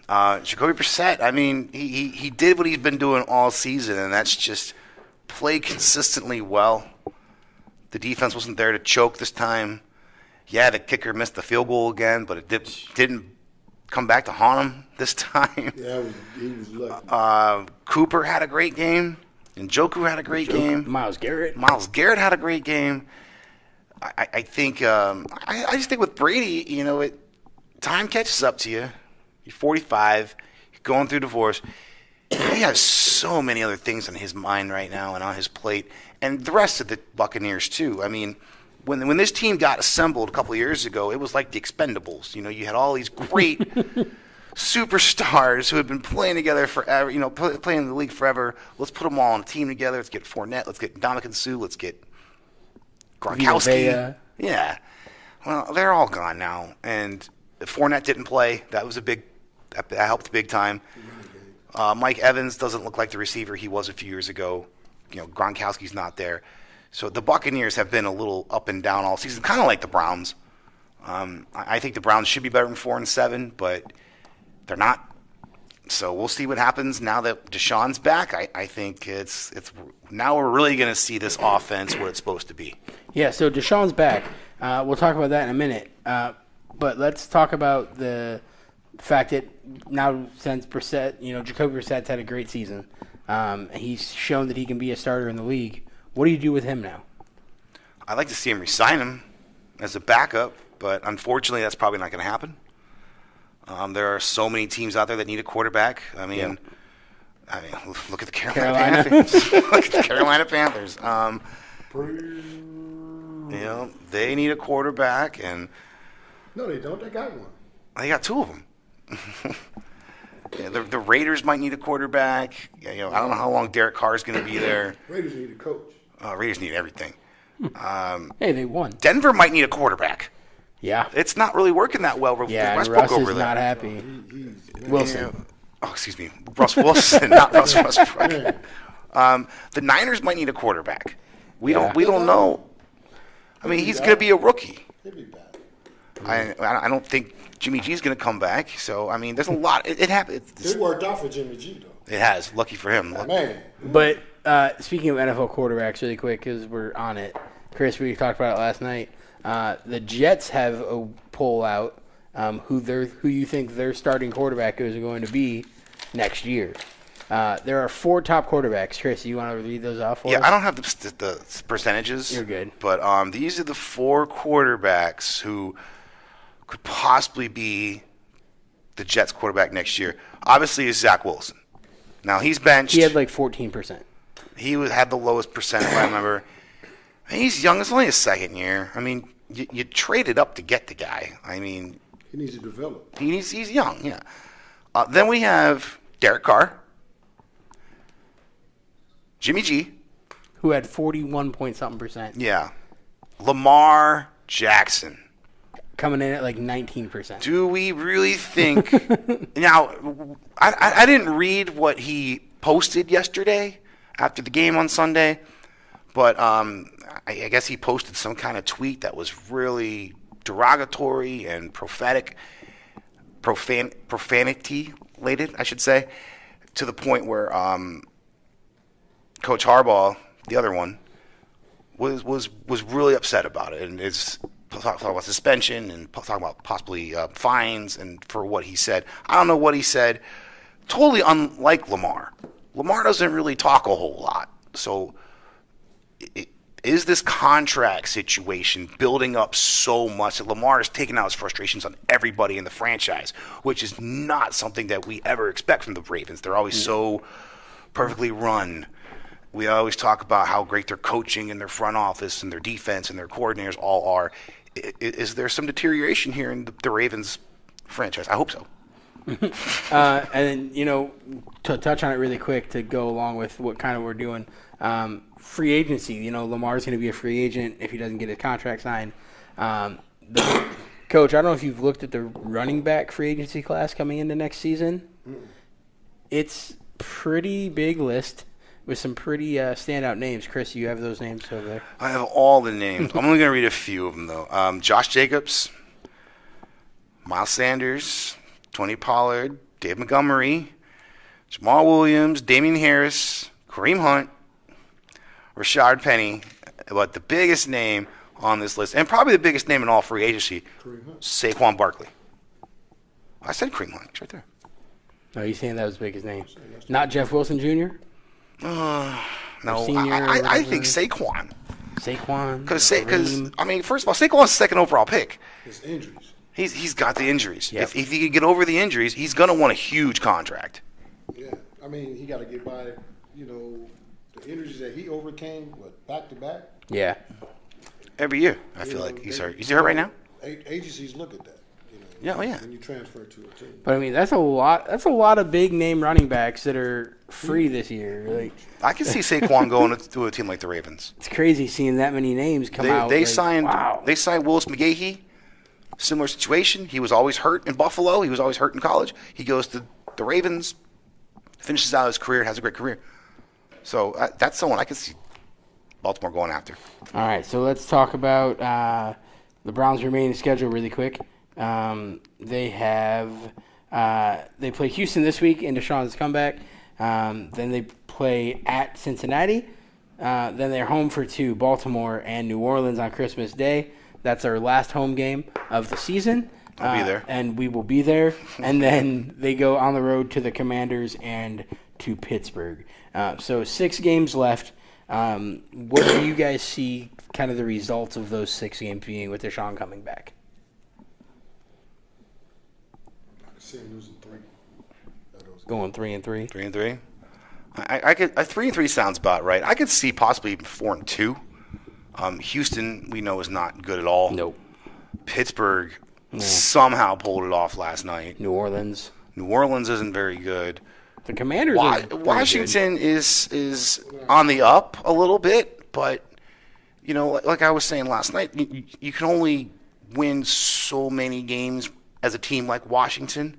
Jacoby Brissett, I mean, he did what he's been doing all season, and that's just play consistently well. The defense wasn't there to choke this time. Yeah, the kicker missed the field goal again, but it didn't come back to haunt him this time. Yeah, he was lucky. Cooper had a great game. Njoku had a great game. Myles Garrett had a great game. I think I just think with Brady, time catches up to you. You're 45. You're going through divorce. He has so many other things on his mind right now and on his plate, and the rest of the Buccaneers too. I mean, when this team got assembled a couple of years ago, it was like the Expendables. You had all these great superstars who had been playing together forever. Playing in the league forever. Let's put them all on a team together. Let's get Fournette. Let's get Ndamukong Suh. Let's get Gronkowski. Yeah. Well, they're all gone now, and Fournette didn't play. That helped big time. Mike Evans doesn't look like the receiver he was a few years ago. Gronkowski's not there. So the Buccaneers have been a little up and down all season, kind of like the Browns. I think the Browns should be better than 4-7, but they're not. So we'll see what happens now that Deshaun's back. I think it's now we're really going to see this offense what it's supposed to be. Yeah, so Deshaun's back. We'll talk about that in a minute. But let's talk about the fact that now since Brissett, Jacoby Brissett's had a great season. He's shown that he can be a starter in the league. What do you do with him now? I'd like to see him resign him as a backup, but unfortunately that's probably not going to happen. There are so many teams out there that need a quarterback. I mean, look at the Carolina Panthers. Look at the Carolina Panthers. They need a quarterback, and no, they don't. They got one. They got two of them. The Raiders might need a quarterback. I don't know how long Derek Carr is going to be there. Raiders need a coach. Raiders need everything. Hey, they won. Denver might need a quarterback. Yeah. It's not really working that well with Westbrook Russ over is there. Not happy. Wilson. Excuse me. Russ Wilson, not Russ Westbrook. The Niners might need a quarterback. We don't know. I mean, he's going to be a rookie. He'll be back. I don't think Jimmy G's going to come back. So, I mean, there's a lot. It happened. It worked out for Jimmy G, though. It has. Lucky for him. Man. But speaking of NFL quarterbacks really quick, because we're on it, Chris, we talked about it last night. The Jets have a poll out who you think their starting quarterback is going to be next year. There are 4 top quarterbacks. Chris, you want to read those off for us? Yeah, I don't have the percentages. You're good. But these are the 4 quarterbacks who could possibly be the Jets quarterback next year. Obviously, is Zach Wilson. Now, he's benched. He had like 14%. He had the lowest percent, if I remember. He's young. It's only his second year. I mean, you traded up to get the guy. I mean, he needs to develop. He's young, yeah. Then we have Derek Carr, Jimmy G, who had 41-point-something%. Yeah, Lamar Jackson coming in at like 19%. Do we really think? Now, I didn't read what he posted yesterday after the game on Sunday. But I guess he posted some kind of tweet that was really derogatory and profanity related, I should say, to the point where Coach Harbaugh, the other one, was really upset about it and is talking about suspension and talking about possibly fines and for what he said. I don't know what he said. Totally unlike Lamar. Lamar doesn't really talk a whole lot, so. Is this contract situation building up so much that Lamar is taking out his frustrations on everybody in the franchise, which is not something that we ever expect from the Ravens. They're always so perfectly run. We always talk about how great their coaching and their front office and their defense and their coordinators all are. Is there some deterioration here in the Ravens franchise? I hope so. And then, to touch on it really quick to go along with what kind of we're doing, free agency. Lamar's going to be a free agent if he doesn't get his contract signed. Coach, I don't know if you've looked at the running back free agency class coming into next season. It's pretty big list with some pretty standout names. Chris, you have those names over there. I have all the names. I'm only going to read a few of them, though. Josh Jacobs, Miles Sanders, Tony Pollard, Dave Montgomery, Jamal Williams, Damian Harris, Kareem Hunt, Rashard Penny. But the biggest name on this list, and probably the biggest name in all free agency, Saquon Barkley. I said Kareem Hunt. It's right there. No, he's saying that was the biggest name. Not Jeff Wilson Jr.? No, Senior I think Saquon. Saquon? Because, first of all, Saquon's second overall pick. His injuries. He's got the injuries. Yep. If he can get over the injuries, he's going to want a huge contract. Yeah, he got to get by, the injuries that he overcame, back to back. Yeah. Every year, I feel like he's hurt. Is he hurt right now? Agencies look at that. Yeah. When you transfer to a team. But that's a lot. That's a lot of big name running backs that are free this year. I can see Saquon going to a team like the Ravens. It's crazy seeing that many names come out. They signed Willis McGahee, similar situation. He was always hurt in Buffalo. He was always hurt in college. He goes to the Ravens, finishes out his career, has a great career. So that's someone I could see Baltimore going after. All right, so let's talk about the Browns' remaining schedule really quick. They play Houston this week in Deshaun's comeback. Then they play at Cincinnati. Then they're home for 2, Baltimore and New Orleans on Christmas Day. That's our last home game of the season. I'll be there. And we will be there. And then they go on the road to the Commanders and to Pittsburgh. So 6 games left. What do you guys see kind of the results of those 6 games being with Deshaun coming back? I can see him losing 3. Going 3-3. 3-3. I could 3-3 sounds about right. I could see possibly even 4-2. Houston, we know, is not good at all. Nope. Pittsburgh somehow pulled it off last night. New Orleans isn't very good. The Commanders are pretty Washington is on the up a little bit, but like I was saying last night, you can only win so many games as a team like Washington.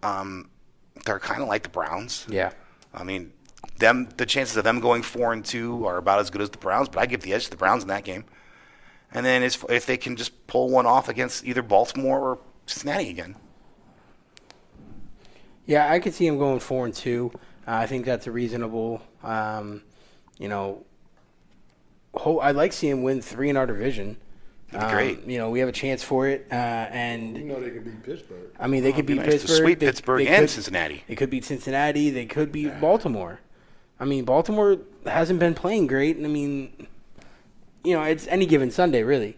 They're kind of like the Browns. Yeah. I mean, the chances of them going 4-2 are about as good as the Browns, but I give the edge to the Browns in that game. And then if they can just pull one off against either Baltimore or Cincinnati again. Yeah, I could see him going 4-2. I think that's a reasonable. I'd like to see him win 3 in our division. That'd be great. We have a chance for it, and they could beat Pittsburgh. I mean, they could beat nice to Pittsburgh. sweep Pittsburgh and Cincinnati. They could beat Cincinnati. They could beat Baltimore. I mean, Baltimore hasn't been playing great, and I mean, it's any given Sunday, really.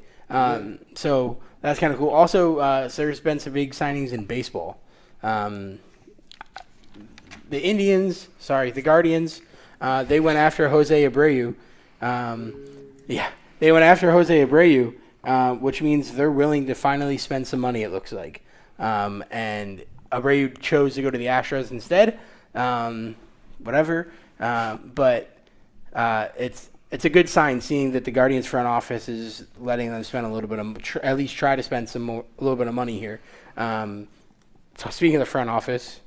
So that's kind of cool. Also, there's been some big signings in baseball. The Guardians, they went after Jose Abreu. They went after Jose Abreu, which means they're willing to finally spend some money, it looks like. And Abreu chose to go to the Astros instead. Whatever. But it's a good sign seeing that the Guardians front office is letting them spend a little bit of, at least try to spend a little bit of money here. So speaking of the front office.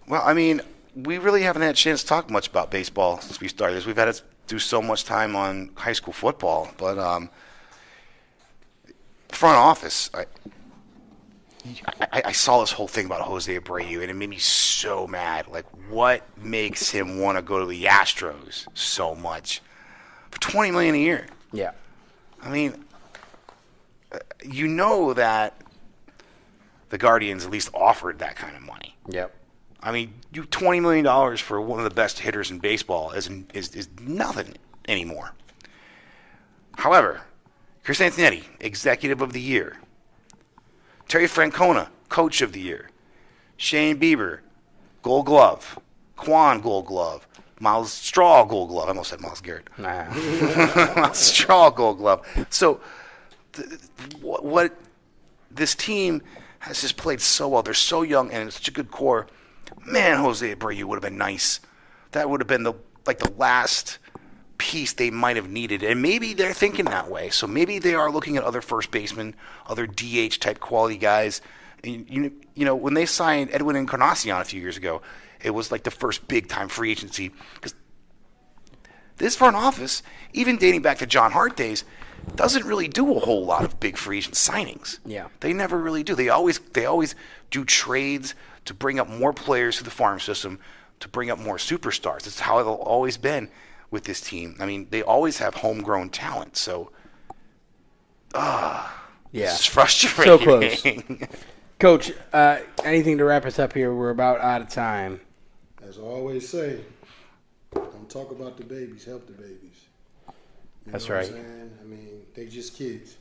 Well, I mean, we really haven't had a chance to talk much about baseball since we started this. We've had to do so much time on high school football, but front office, I saw this whole thing about Jose Abreu, and it made me so mad. Like, what makes him want to go to the Astros so much for $20 million a year? Yeah. I mean, that the Guardians at least offered that kind of money. Yep. I mean, $20 million for one of the best hitters in baseball is nothing anymore. However, Chris Antonetti, Executive of the Year. Terry Francona, Coach of the Year. Shane Bieber, Gold Glove. Quan, Gold Glove. Miles Straw, Gold Glove. I almost said Miles Garrett. Nah. Miles Straw, Gold Glove. So, what this team has just played so well. They're so young and it's such a good core. Man, Jose Abreu would have been nice. That would have been the last piece they might have needed. And maybe they're thinking that way. So maybe they are looking at other first basemen, other DH type quality guys. And, when they signed Edwin Encarnacion a few years ago, it was like the first big time free agency. Because this front office, even dating back to John Hart days, doesn't really do a whole lot of big free agent signings. Yeah. They never really do. They always do trades to bring up more players to the farm system, to bring up more superstars. That's how it's always been with this team. I mean, they always have homegrown talent. So, it's frustrating. So close. Coach, anything to wrap us up here? We're about out of time. As I always say, don't talk about the babies, help the babies. That's know right. What I'm saying? I mean, they just kids.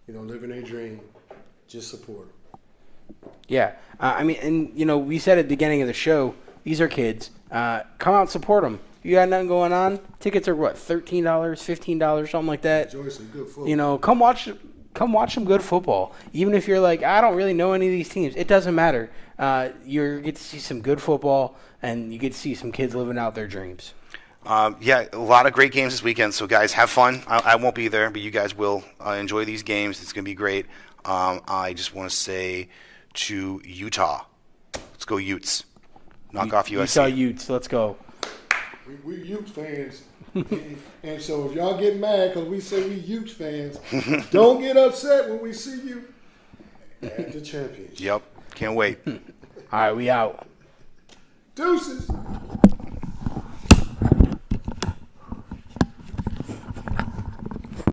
Living their dream. Just support them. Yeah. We said at the beginning of the show, these are kids. Come out and support them. You got nothing going on? Tickets are what, $13, $15, something like that? Enjoy some good football. Come watch some good football. Even if you're like, I don't really know any of these teams. It doesn't matter. You get to see some good football, and you get to see some kids living out their dreams. A lot of great games this weekend. So, guys, have fun. I won't be there, but you guys will enjoy these games. It's going to be great. I just want to say to Utah, let's go Utes. Knock off USC. Utah Utes, let's go. We Utes fans. And so if y'all get mad because we say we Utes fans, don't get upset when we see you at the championship. Yep, can't wait. All right, we out. Deuces.